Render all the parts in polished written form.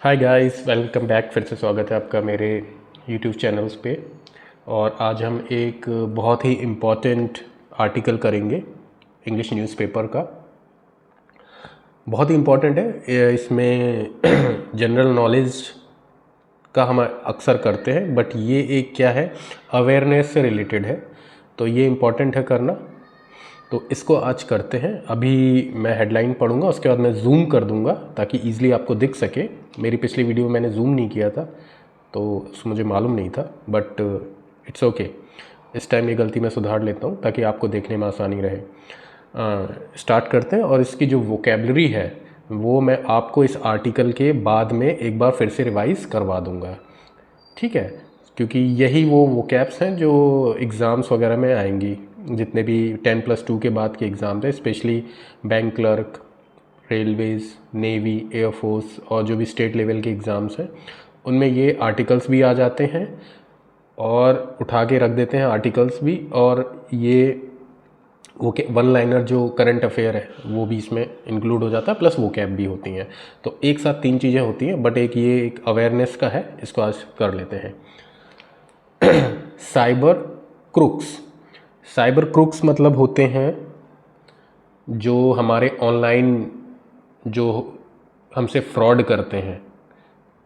Hi guys, welcome back. फिर से स्वागत है आपका मेरे यूट्यूब चैनल्स पे। और आज हम एक बहुत ही इम्पॉर्टेंट आर्टिकल करेंगे इंग्लिश न्यूज़पेपर का। बहुत ही इम्पॉर्टेंट है। इसमें जनरल नॉलेज का हम अक्सर करते हैं, बट ये एक क्या है, अवेयरनेस से रिलेटेड है, तो ये इम्पॉर्टेंट है करना। तो इसको आज करते हैं। अभी मैं हेडलाइन पढ़ूंगा, उसके बाद मैं जूम कर दूंगा ताकि ईजिली आपको दिख सके। मेरी पिछली वीडियो में मैंने जूम नहीं किया था तो मुझे मालूम नहीं था, बट इट्स ओके। इस टाइम ये गलती मैं सुधार लेता हूँ ताकि आपको देखने में आसानी रहे। स्टार्ट करते हैं। और इसकी जो वोकेबलरी है वो मैं आपको इस आर्टिकल के बाद में एक बार फिर से रिवाइज करवा दूँगा, ठीक है? क्योंकि यही वो वोकैब्स हैं जो एग्ज़ाम्स वगैरह में आएंगी। जितने भी 10+2 के बाद के एग्ज़ाम्स हैं, specially bank clerk, Railways, navy, air force और जो भी स्टेट लेवल के एग्ज़ाम्स हैं, उनमें ये आर्टिकल्स भी आ जाते हैं और उठा के रख देते हैं आर्टिकल्स भी। और ये वन लाइनर जो करंट अफेयर है वो भी इसमें इंक्लूड हो जाता है, प्लस वो कैब भी होती हैं। तो एक साथ 3 चीज़ें होती हैं, बट एक ये एक अवेयरनेस का है, इसको आज कर लेते हैं। Cyber crooks. साइबर क्रुक्स मतलब होते हैं जो हमारे ऑनलाइन जो हमसे फ्रॉड करते हैं,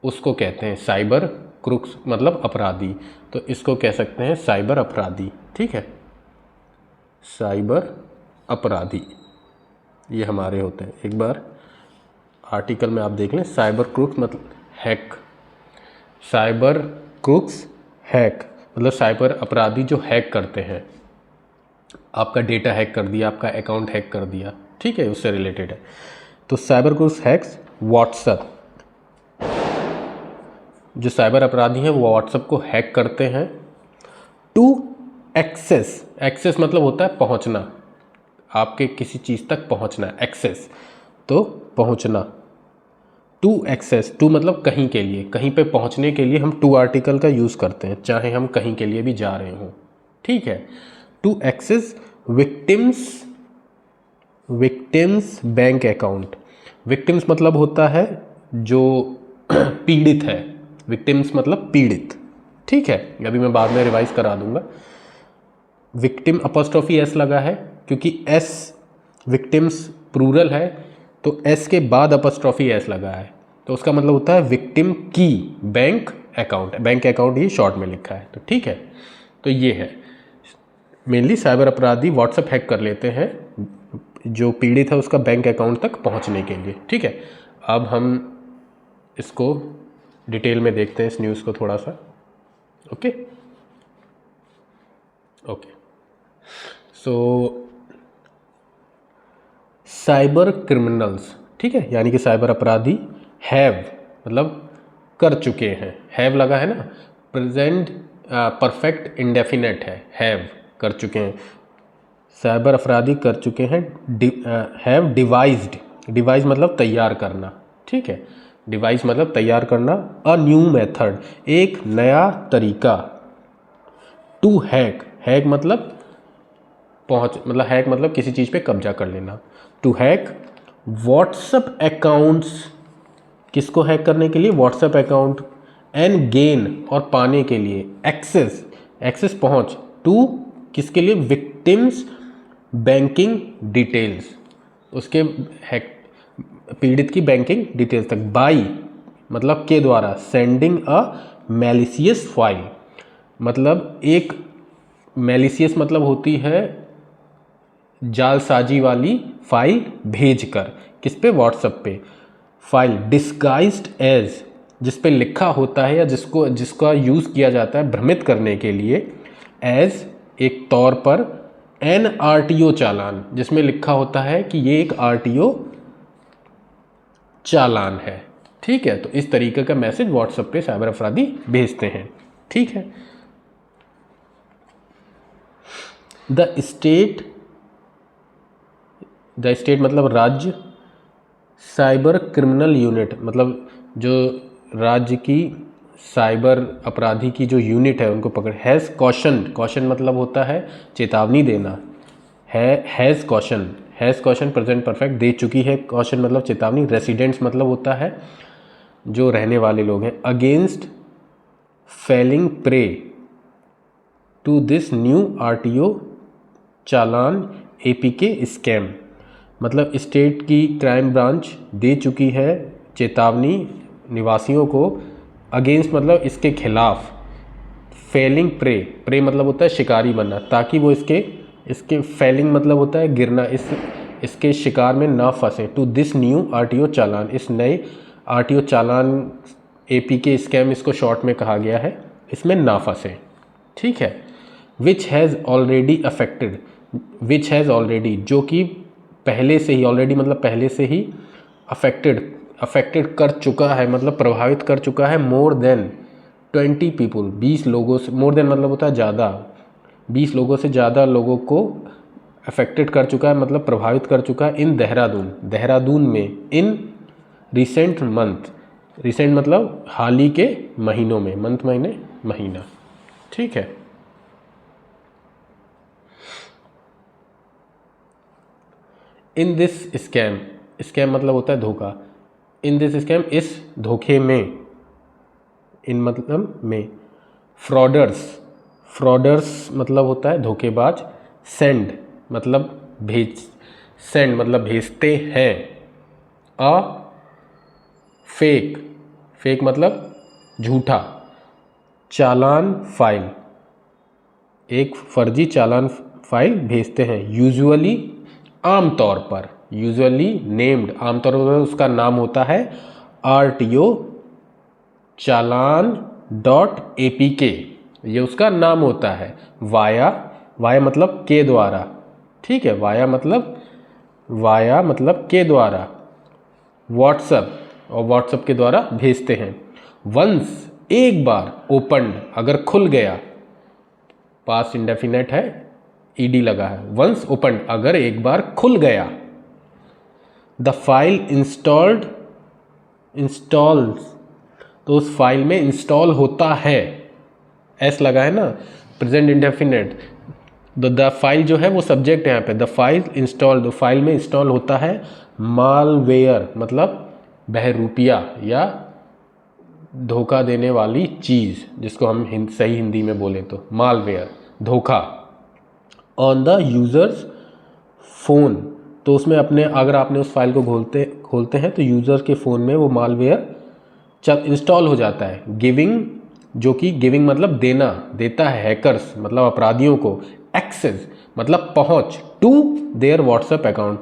उसको कहते हैं साइबर क्रुक्स, मतलब अपराधी। तो इसको कह सकते हैं साइबर अपराधी, ठीक है? साइबर अपराधी ये हमारे होते हैं। एक बार आर्टिकल में आप देख लें। साइबर क्रुक्स मतलब हैक। साइबर क्रुक्स हैक मतलब साइबर अपराधी जो हैक करते हैं, आपका डेटा हैक कर दिया, आपका अकाउंट हैक कर दिया, ठीक है, उससे रिलेटेड है। तो साइबर क्रुक्स हैक्स व्हाट्सएप। जो साइबर अपराधी हैं वो व्हाट्सएप को हैक करते हैं टू एक्सेस। एक्सेस मतलब होता है पहुंचना, आपके किसी चीज़ तक पहुंचना। एक्सेस तो पहुंचना। टू एक्सेस, टू मतलब कहीं के लिए, कहीं पे पहुंचने के लिए हम टू आर्टिकल का यूज़ करते हैं, चाहे हम कहीं के लिए भी जा रहे हों, ठीक है? To access victims bank account. Victims मतलब होता है जो पीड़ित है। विक्टिम्स मतलब पीड़ित, ठीक है? अभी मैं बाद में रिवाइज करा दूंगा। विक्टिम अपॉस्ट्रोफी एस लगा है क्योंकि एस विक्टिम्स प्लूरल है, तो एस के बाद अपॉस्ट्रोफी एस लगा है, तो उसका मतलब होता है विक्टिम की बैंक अकाउंट। बैंक अकाउंट ही शॉर्ट में लिखा है, तो ठीक है। तो ये है मेनली साइबर अपराधी व्हाट्सएप हैक कर लेते हैं जो पीड़ित है उसका बैंक अकाउंट तक पहुंचने के लिए, ठीक है? अब हम इसको डिटेल में देखते हैं, इस न्यूज़ को थोड़ा सा। Okay okay so cyber criminals, ठीक है, यानी कि साइबर अपराधी हैव मतलब कर चुके हैं। हैव लगा है ना, प्रेजेंट परफेक्ट इंडेफिनेट है, हैव कर चुके हैं। साइबर अपराधी कर चुके हैं, हैव डिवाइज्ड। डिवाइज मतलब तैयार करना, ठीक है? डिवाइस मतलब तैयार करना। अ न्यू मेथड, एक नया तरीका। टू हैक, हैक मतलब पहुंच, मतलब हैक मतलब किसी चीज़ पे कब्जा कर लेना। टू हैक व्हाट्सएप अकाउंट्स, किसको हैक करने के लिए? WhatsApp account. एंड गेन और पाने के लिए। एक्सेस, एक्सेस पहुंच। टू किसके लिए? विक्टिम्स बैंकिंग डिटेल्स, उसके हैक पीड़ित की बैंकिंग डिटेल्स तक। बाई मतलब के द्वारा। सेंडिंग अ मैलिशियस फाइल मतलब एक मैलिशियस मतलब होती है जालसाजी वाली फाइल भेजकर, किस पे? व्हाट्सएप पे। फाइल डिस्गाइज्ड एज, जिस पे लिखा होता है या जिसका यूज़ किया जाता है भ्रमित करने के लिए। एज एक तौर पर। एन आरटीओ चालान, जिसमें लिखा होता है कि ये एक आरटीओ चालान है, ठीक है? तो इस तरीके का मैसेज व्हाट्सएप पे साइबर अपराधी भेजते हैं, ठीक है? द स्टेट मतलब राज्य। साइबर क्रिमिनल यूनिट मतलब जो राज्य की साइबर अपराधी की जो यूनिट है उनको पकड़। हैज़ कॉशन, कॉशन मतलब होता है चेतावनी देना। हैज़ कॉशन प्रेजेंट परफेक्ट, दे चुकी है। कॉशन मतलब चेतावनी। रेसिडेंट्स मतलब होता है जो रहने वाले लोग हैं, against falling prey to this new RTO challan APK scam. मतलब स्टेट की क्राइम ब्रांच दे चुकी है चेतावनी निवासियों को, अगेंस्ट मतलब इसके खिलाफ, फेलिंग प्रे, प्रे मतलब होता है शिकारी बनना, ताकि वो इसके फेलिंग मतलब होता है गिरना, इसके शिकार में ना फंसे। टू दिस न्यू आरटीओ चालान, इस नए आरटीओ चालान एपीके स्कैम इसको शॉर्ट में कहा गया है, इसमें ना फंसे। ठीक है। Which has already affected, which has already जो कि पहले से ही, ऑलरेडी मतलब पहले से ही, अफेक्टेड कर चुका है मतलब प्रभावित कर चुका है, मोर देन 20 पीपुल, 20 लोगों से, मोर देन मतलब होता है ज़्यादा, 20 लोगों से ज़्यादा लोगों को अफेक्टेड कर चुका है मतलब प्रभावित कर चुका है, इन देहरादून में, इन रिसेंट मंथ, रिसेंट मतलब हाल ही के महीनों में, मंथ महीने महीना। ठीक है। इन दिस स्कैम, स्कैम मतलब होता है धोखा, इन दिस स्कैम, इस धोखे में, इन मतलब में, फ्रॉडर्स मतलब होता है धोखेबाज, सेंड मतलब सेंड मतलब भेजते हैं, अ फेक मतलब झूठा, चालान फाइल, एक फर्जी चालान फाइल भेजते हैं, यूजुअली आमतौर पर, यूजुअली नेम्ड, आमतौर पर उसका नाम होता है आरटीओ चालान .apk, ये उसका नाम होता है, वाया मतलब के द्वारा। ठीक है, वाया मतलब के द्वारा, व्हाट्सएप, और व्हाट्सएप के द्वारा भेजते हैं। वंस एक बार, ओपन्ड अगर खुल गया, पास्ट इंडेफिनेट है, ईडी लगा है, वंस ओपन्ड अगर एक बार खुल गया, द फाइल इंस्टॉल्स तो उस फाइल में इंस्टॉल होता है, एस लगा है ना, प्रेजेंट इंडेफिनेट, द फाइल जो है वो सब्जेक्ट है यहाँ पे, the file install, the file में इंस्टॉल होता है मालवेयर मतलब बहरूपिया या धोखा देने वाली चीज़, जिसको हम सही हिंदी में बोले तो मालवेयर, धोखा, ऑन द यूज़र्स फ़ोन, तो उसमें अपने, अगर आपने उस फाइल को खोलते हैं तो यूज़र के फ़ोन में वो मालवेयर इंस्टॉल हो जाता है। गिविंग, जो कि गिविंग मतलब देता है हैकर्स मतलब अपराधियों को, एक्सेस मतलब पहुंच, टू देयर व्हाट्सएप अकाउंट,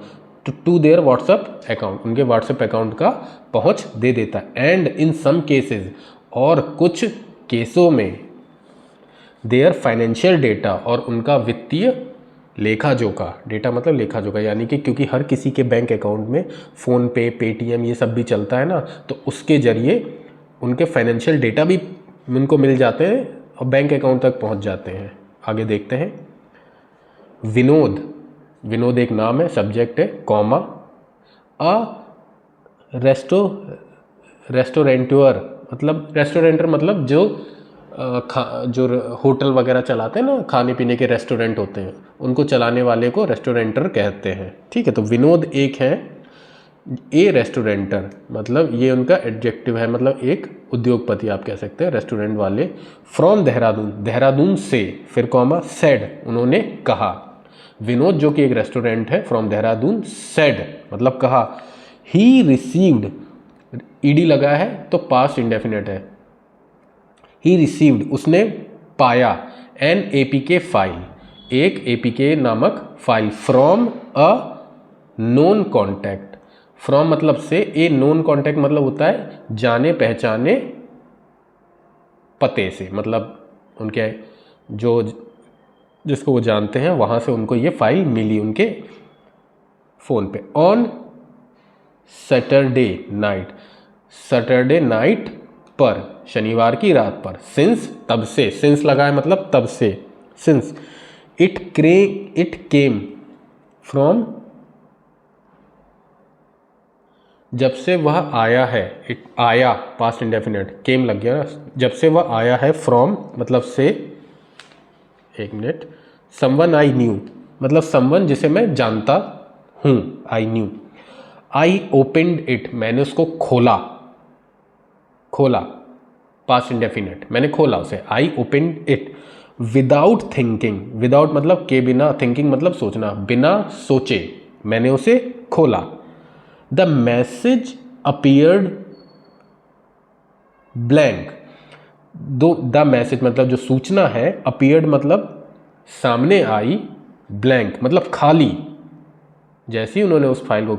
उनके व्हाट्सएप अकाउंट का पहुंच दे देता है। एंड इन सम केसेस, और कुछ केसों में, देयर फाइनेंशियल डेटा, और उनका वित्तीय लेखा जोखा, डेटा मतलब लेखा जोखा, यानी कि क्योंकि हर किसी के बैंक अकाउंट में फ़ोन पे, पेटीएम ये सब भी चलता है ना, तो उसके ज़रिए उनके फाइनेंशियल डेटा भी उनको मिल जाते हैं और बैंक अकाउंट तक पहुंच जाते हैं। आगे देखते हैं। विनोद एक नाम है, सब्जेक्ट है, कॉमा, रेस्टोरेंटर मतलब जो होटल वगैरह चलाते हैं ना, खाने पीने के रेस्टोरेंट होते हैं, उनको चलाने वाले को रेस्टोरेंटर कहते हैं। ठीक है, तो विनोद एक है, ए रेस्टोरेंटर मतलब ये उनका एडजेक्टिव है, मतलब एक उद्योगपति आप कह सकते हैं, रेस्टोरेंट वाले। फ्रॉम देहरादून से, फिर कॉमा, सेड उन्होंने कहा, विनोद जो कि एक रेस्टोरेंट है, फ्रॉम देहरादून, सेड मतलब कहा, ही रिसीव्ड, ईडी लगा है तो पास्ट इंडेफिनेट है, ही रिसीव्ड उसने पाया, एन एपीके फाइल, एक एपीके नामक file, from a known contact, from मतलब से, ए नोन कॉन्टैक्ट मतलब होता है जाने पहचाने पते से, मतलब उनके जो जिसको वो जानते हैं वहाँ से उनको ये फाइल मिली उनके फ़ोन पे। ऑन सैटरडे नाइट पर, शनिवार की रात पर, सिंस तब से, सिंस लगा है मतलब तब से, सिंस, इट केम फ्रॉम जब से वह आया है, आया पास्ट इंडेफिनेट, केम लग गया ना, जब से वह आया है, फ्रॉम मतलब से, एक मिनट, समवन आई न्यू मतलब समवन जिसे मैं जानता हूँ, I knew, I opened it मैंने उसको खोला, खोला, पास्ट इंडेफिनिट, मैंने खोला उसे, I open it without thinking, without मतलब के बिना, थिंकिंग मतलब सोचना, बिना सोचे मैंने उसे खोला। द मैसेज अपीयर्ड ब्लैंक, दो द मैसेज मतलब जो सूचना है, अपीयर्ड मतलब सामने आई, ब्लैंक मतलब खाली। जैसे ही उन्होंने उस फाइल को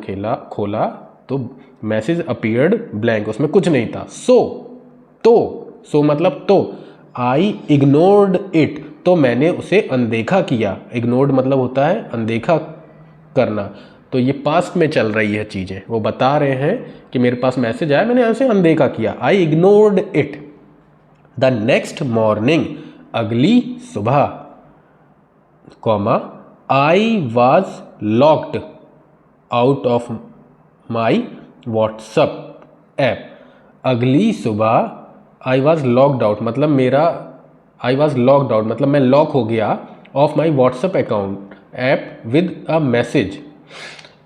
खोला तो मैसेज अपीयर्ड ब्लैंक, उसमें कुछ नहीं था। सो मतलब तो, आई इग्नोर्ड इट, तो मैंने उसे अनदेखा किया। इग्नोर्ड मतलब होता है अनदेखा करना। तो ये पास्ट में चल रही है चीज़ें, वो बता रहे हैं कि मेरे पास मैसेज आया, मैंने उसे अनदेखा किया। I ignored it the next morning, अगली सुबह, comma, I was locked out of my WhatsApp app. अगली सुबह आई वॉज लॉक्ड आउट मतलब आई वॉज लॉक्ड आउट मतलब मैं लॉक हो गया of my WhatsApp account app with a message.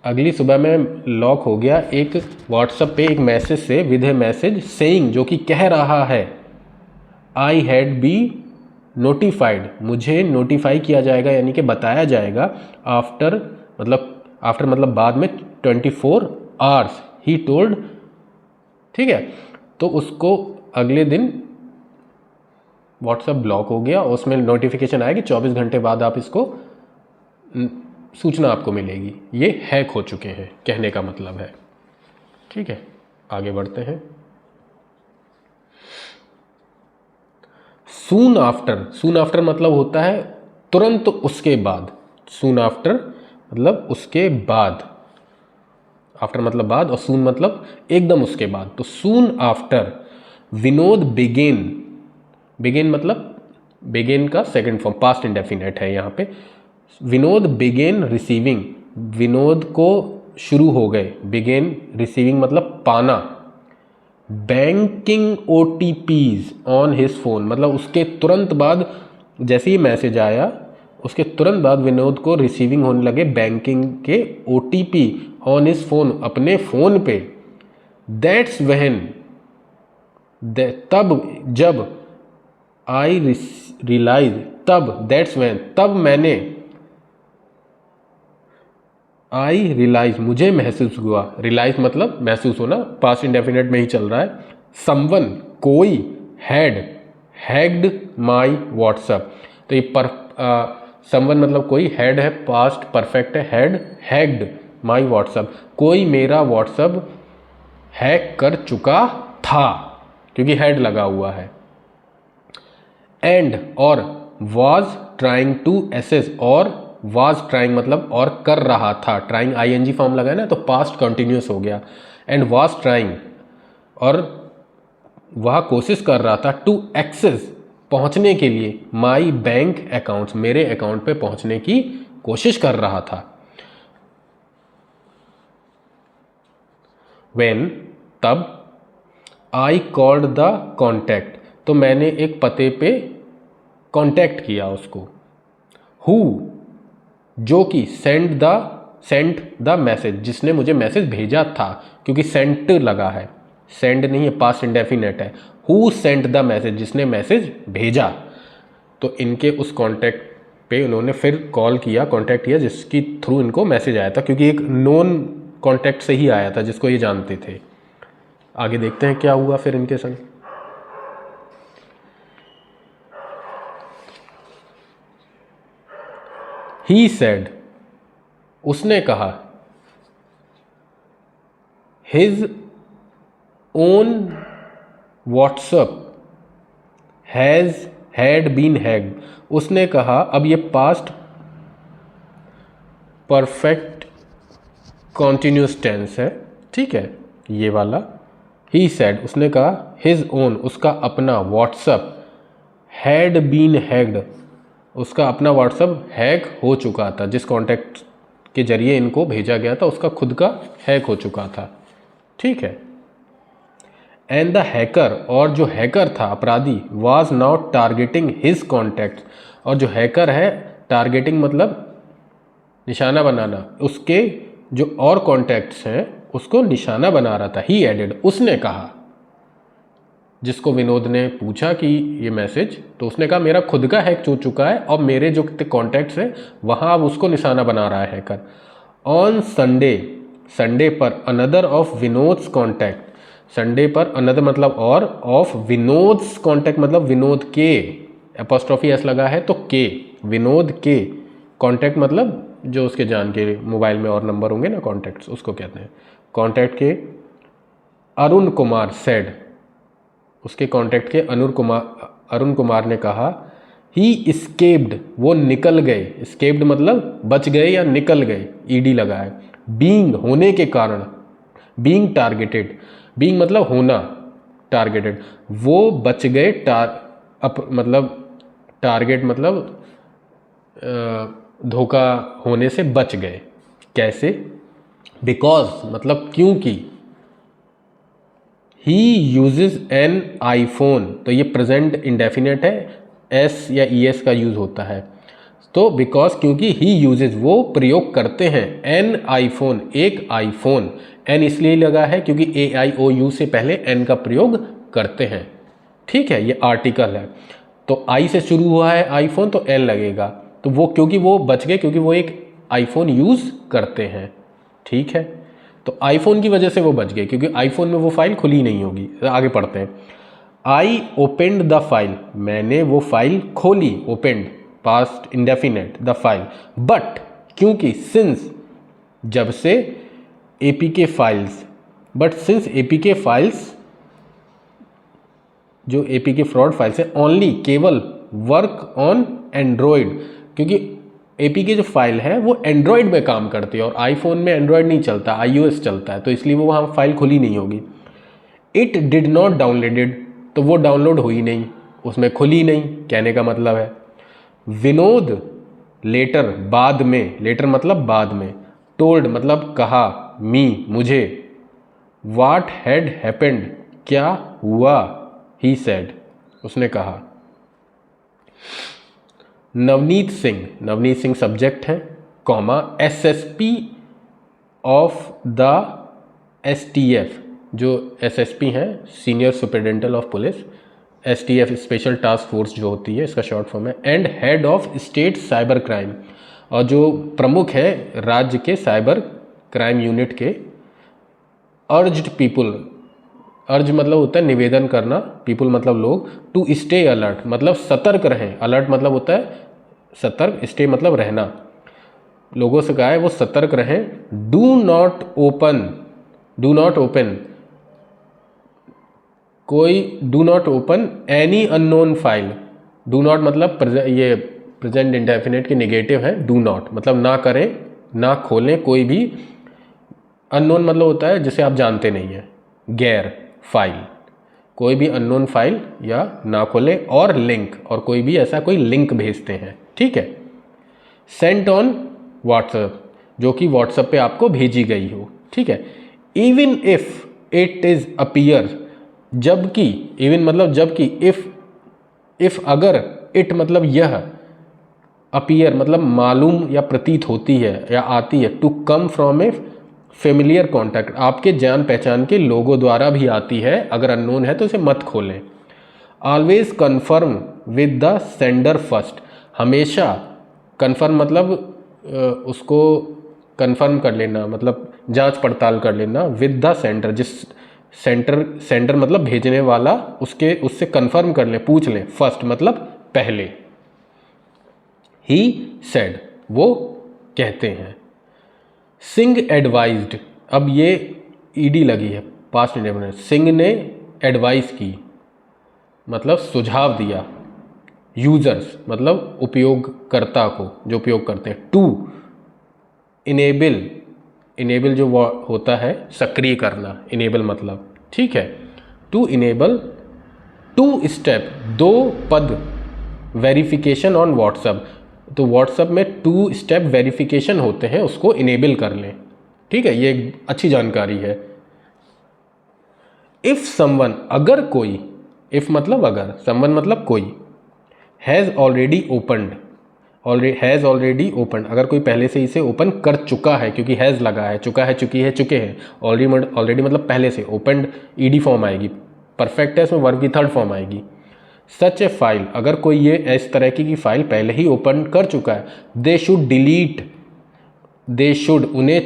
अगली सुबह मैं लॉक हो गया एक व्हाट्सएप पे एक मैसेज से, विद ए मैसेज सेइंग, जो कि कह रहा है, आई हैड बी नोटिफाइड, मुझे नोटिफाई किया जाएगा यानी कि बताया जाएगा, आफ्टर मतलब बाद में 24 आवर्स, ही टोल्ड। ठीक है, तो उसको अगले दिन व्हाट्सएप ब्लॉक हो गया, उसमें नोटिफिकेशन आया कि 24 घंटे बाद आप इसको सूचना आपको मिलेगी। ये हैक हो चुके हैं, कहने का मतलब है। ठीक है, आगे बढ़ते हैं। सून आफ्टर मतलब होता है तुरंत उसके बाद। सून आफ्टर मतलब उसके बाद, आफ्टर मतलब बाद, और सून मतलब एकदम उसके बाद। तो सून आफ्टर विनोद बिगेन मतलब बिगेन का सेकंड फॉर्म, पास्ट इंडेफिनिट है यहाँ पे। विनोद बिगेन रिसीविंग, विनोद को शुरू हो गए, बिगेन रिसीविंग मतलब पाना, banking OTPs on his phone मतलब उसके तुरंत बाद, जैसे ही मैसेज आया उसके तुरंत बाद विनोद को रिसीविंग होने लगे बैंकिंग के OTP ऑन हिज फोन, अपने फ़ोन पे। दैट्स व्हेन, तब जब, आई रियलाइज तब, दैट्स व्हेन तब मैंने, आई रियलाइज मुझे महसूस हुआ, रियलाइज मतलब महसूस होना, पास्ट इंडेफिनिट में ही चल रहा है। समवन कोई, हैग्ड माई व्हाट्सएप, तो ये समवन मतलब कोई, हैड है पास्ट परफेक्ट है, हैग्ड माई व्हाट्सएप, कोई मेरा व्हाट्सएप हैक कर चुका था, क्योंकि हैड लगा हुआ है। एंड और वॉज ट्राइंग टू एसेस, और वॉज ट्राइंग मतलब और कर रहा था, ट्राइंग ING फॉर्म लगा है ना, तो पास्ट कंटिन्यूस हो गया। एंड वॉज ट्राइंग और वह कोशिश कर रहा था, टू एक्सेस पहुंचने के लिए, माई बैंक अकाउंट्स मेरे अकाउंट पे पहुंचने की कोशिश कर रहा था। व्हेन तब, आई कॉल्ड द कॉन्टैक्ट, तो मैंने एक पते पे कॉन्टैक्ट किया उसको। हु जो कि सेंट द मैसेज, जिसने मुझे मैसेज भेजा था, क्योंकि सेंट लगा है, सेंड नहीं है, पास्ट इंडेफिनिट है। हु सेंट द मैसेज, जिसने मैसेज भेजा। तो इनके उस कॉन्टैक्ट पे उन्होंने फिर कॉल किया, कॉन्टैक्ट किया, जिसकी थ्रू इनको मैसेज आया था, क्योंकि एक नोन कॉन्टैक्ट से ही आया था जिसको ये जानते थे। आगे देखते हैं क्या हुआ फिर इनके संग। ही सेड उसने कहा, his own WhatsApp had been hacked, उसने कहा, अब ये पास्ट परफेक्ट कॉन्टिन्यूस टेंस है, ठीक है, ये वाला। ही सेड उसने कहा, हिज ओन उसका अपना, व्हाट्सएप हैड बीन हैक्ड उसका अपना व्हाट्सएप हैक हो चुका था, जिस कॉन्टैक्ट के जरिए इनको भेजा गया था उसका खुद का हैक हो चुका था, ठीक है। एंड द हैकर और जो हैकर था, अपराधी, was now targeting his contact, और जो हैकर है, टारगेटिंग मतलब निशाना बनाना, उसके जो और कॉन्टैक्ट्स हैं उसको निशाना बना रहा था। ही एडेड उसने कहा, जिसको विनोद ने पूछा कि ये मैसेज, तो उसने कहा मेरा खुद का हैक हो चुका है और मेरे जो कॉन्टैक्ट्स हैं वहाँ अब उसको निशाना बना रहा है हैकर। ऑन संडे, संडे पर another of Vinod's contact, Sunday पर अनदर मतलब और, ऑफ विनोद्स कॉन्टैक्ट मतलब विनोद के, एपोस्ट्रोफी एस लगा है तो के, विनोद के कॉन्टैक्ट मतलब जो उसके जान के मोबाइल में और नंबर होंगे ना कॉन्टैक्ट्स, उसको कहते हैं कॉन्टैक्ट के। अरुण कुमार सेड, उसके कॉन्टैक्ट के अरुण कुमार ने कहा ही इस्केप्ड, वो निकल गए, इस्केप्ड मतलब बच गए या निकल गए, ईडी लगा है। बीइंग होने के कारण, बीइंग टारगेटेड, बीइंग मतलब होना, टारगेटेड वो बच गए, मतलब टारगेट मतलब धोखा होने से बच गए। कैसे? बिकॉज मतलब क्योंकि, ही यूजेस एन आईफोन, तो ये प्रेजेंट इंडेफिनेट है, एस या ई एस का यूज होता है, तो बिकॉज क्योंकि ही यूजेस वो प्रयोग करते हैं, एन आईफोन एक आईफोन, एन इसलिए लगा है क्योंकि ए आई ओ यू से पहले एन का प्रयोग करते हैं। ठीक है, ये आर्टिकल है तो आई से शुरू हुआ है आईफोन तो एन लगेगा, तो वो क्योंकि वो बच गए क्योंकि वो एक आईफोन यूज करते हैं। ठीक है, तो आईफोन की वजह से वो बच गए क्योंकि आईफोन में वो फाइल खुली नहीं होगी। आगे पढ़ते हैं। आई ओपेंड द फाइल, मैंने वो फाइल खोली, opened past indefinite the file, but क्योंकि, सिंस जब से, APK files, but since APK files जो एपीके फ्रॉड फाइल्स है, ओनली केवल वर्क ऑन एंड्रॉयड, क्योंकि एपीके जो फाइल है वो एंड्रॉयड में काम करती है और आईफोन में एंड्रॉयड नहीं चलता, आईओएस चलता है, तो इसलिए वो वहाँ फाइल खुली नहीं होगी। इट डिड नॉट डाउनलोडेड, तो वो डाउनलोड हुई नहीं, उसमें खुली नहीं, कहने का मतलब है। विनोद लेटर बाद में, लेटर मतलब बाद में, टोल्ड मतलब कहा, मी मुझे, वाट हैड हैपेंड क्या हुआ, ही सेड उसने कहा। नवनीत सिंह, नवनीत सिंह सब्जेक्ट है, comma SSP of the STF, जो एसएसपी हैं senior superintendent of police, STF special task force जो होती है इसका शॉर्ट फॉर्म है, and head of state cyber crime, और जो प्रमुख है राज्य के साइबर क्राइम यूनिट के, अर्ज्ड पीपुल, अर्ज मतलब होता है निवेदन करना, पीपुल मतलब लोग, टू स्टे अलर्ट मतलब सतर्क रहें, अलर्ट मतलब होता है सतर्क, स्टे मतलब रहना, लोगों से कहा है वो सतर्क रहें। Do not open, do not open कोई, do not open any unknown file, do not मतलब ये प्रेजेंट इंडेफिनेट के नेगेटिव है, डू नॉट मतलब ना करें, ना खोलें कोई भी, अननोन मतलब होता है जिसे आप जानते नहीं हैं, गैर फाइल, कोई भी अननोन फाइल या ना खोलें, और लिंक, और कोई भी ऐसा कोई लिंक भेजते हैं। ठीक है, सेंट ऑन व्हाट्सएप, जो कि व्हाट्सएप पे आपको भेजी गई हो। ठीक है, even if it is appear, जबकि, इवन मतलब जबकि, इफ अगर, इट मतलब यह, अपीयर मतलब मालूम या प्रतीत होती है या आती है, to come from a familiar contact, आपके जान पहचान के लोगों द्वारा भी आती है, अगर अननोन है तो इसे मत खोलें। Always confirm with the sender first, हमेशा कन्फर्म मतलब उसको कन्फर्म कर लेना, मतलब जांच पड़ताल कर लेना, विद द सेंडर, जिस सेंडर मतलब भेजने वाला, उससे कन्फर्म कर लें, पूछ लें, फर्स्ट मतलब पहले। ही सेड वो कहते हैं। सिंह एडवाइज्ड, अब ये ईडी लगी है पास्ट इंडेफिनिट, सिंह ने एडवाइस की मतलब सुझाव दिया, यूजर्स मतलब उपयोगकर्ता को, जो उपयोग करते हैं, टू इनेबल, इनेबल जो होता है सक्रिय करना, इनेबल मतलब, ठीक है, टू इनेबल टू स्टेप, दो पद वेरिफिकेशन ऑन व्हाट्सएप, तो व्हाट्सएप में 2 स्टेप वेरिफिकेशन होते हैं, उसको इनेबल कर लें। ठीक है, ये अच्छी जानकारी है। इफ समवन, अगर कोई, इफ मतलब अगर, समवन मतलब कोई, has already opened, has already open, अगर कोई पहले से इसे ओपन कर चुका है, क्योंकि हैज़ लगा है, चुका है, चुकी है, चुके हैं, ऑलरेडी मतलब पहले से, ओपनड ईडी फॉर्म आएगी, परफेक्ट है, इसमें वर्ब की थर्ड फॉर्म आएगी। सच ए फाइल, अगर कोई ये इस तरह की फाइल पहले ही ओपन कर चुका है, they should delete, they should उन्हें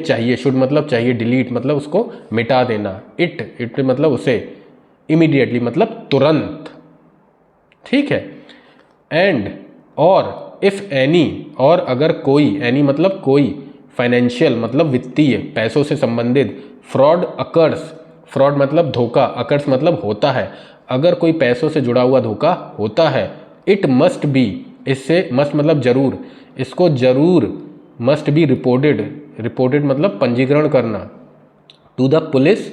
चाहिए, शुड मतलब चाहिए, डिलीट मतलब उसको मिटा देना, इट मतलब उसे, इमीडिएटली मतलब तुरंत, ठीक है। एंड और इफ एनी, और अगर कोई, एनी मतलब कोई, फाइनेंशियल मतलब वित्तीय, पैसों से संबंधित, फ्रॉड अकर्स, फ्रॉड मतलब धोखा, अकर्स मतलब होता है, अगर कोई पैसों से जुड़ा हुआ धोखा होता है, इट मस्ट बी, इससे मस्ट मतलब जरूर, इसको जरूर, मस्ट बी रिपोर्टेड, रिपोर्टेड मतलब पंजीकरण करना, टू द पुलिस,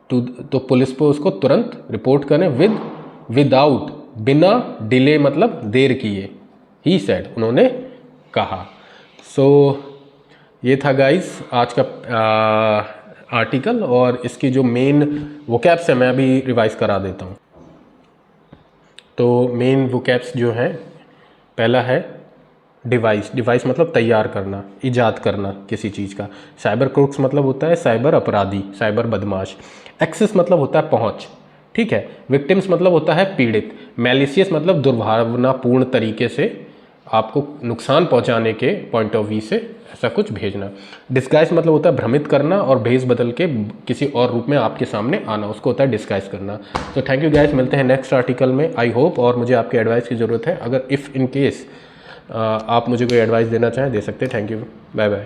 तो पुलिस को उसको तुरंत रिपोर्ट करें, विदाउट बिना डिले मतलब देर किए, ही सेड उन्होंने कहा। सो ये था गाइस आज का आर्टिकल, और इसकी जो मेन वोकैब्स है मैं अभी रिवाइज करा देता हूँ। तो मेन वोकैब्स जो है, पहला है डिवाइस, डिवाइस मतलब तैयार करना, इजाद करना किसी चीज़ का। साइबर क्रूक्स मतलब होता है साइबर अपराधी, साइबर बदमाश। एक्सेस मतलब होता है पहुंच, ठीक है। विक्टिम्स मतलब होता है पीड़ित। मैलिशियस मतलब दुर्भावनापूर्ण तरीके से आपको नुकसान पहुंचाने के पॉइंट ऑफ व्यू से ऐसा कुछ भेजना। डिस्गाइज मतलब होता है भ्रमित करना और भेष बदल के किसी और रूप में आपके सामने आना, उसको होता है डिस्गाइज करना। तो थैंक यू गाइस, मिलते हैं नेक्स्ट आर्टिकल में, आई होप। और मुझे आपके एडवाइस की ज़रूरत है, अगर इफ़ इन केस आप मुझे कोई एडवाइस देना चाहें दे सकते हैं। Thank you, bye bye.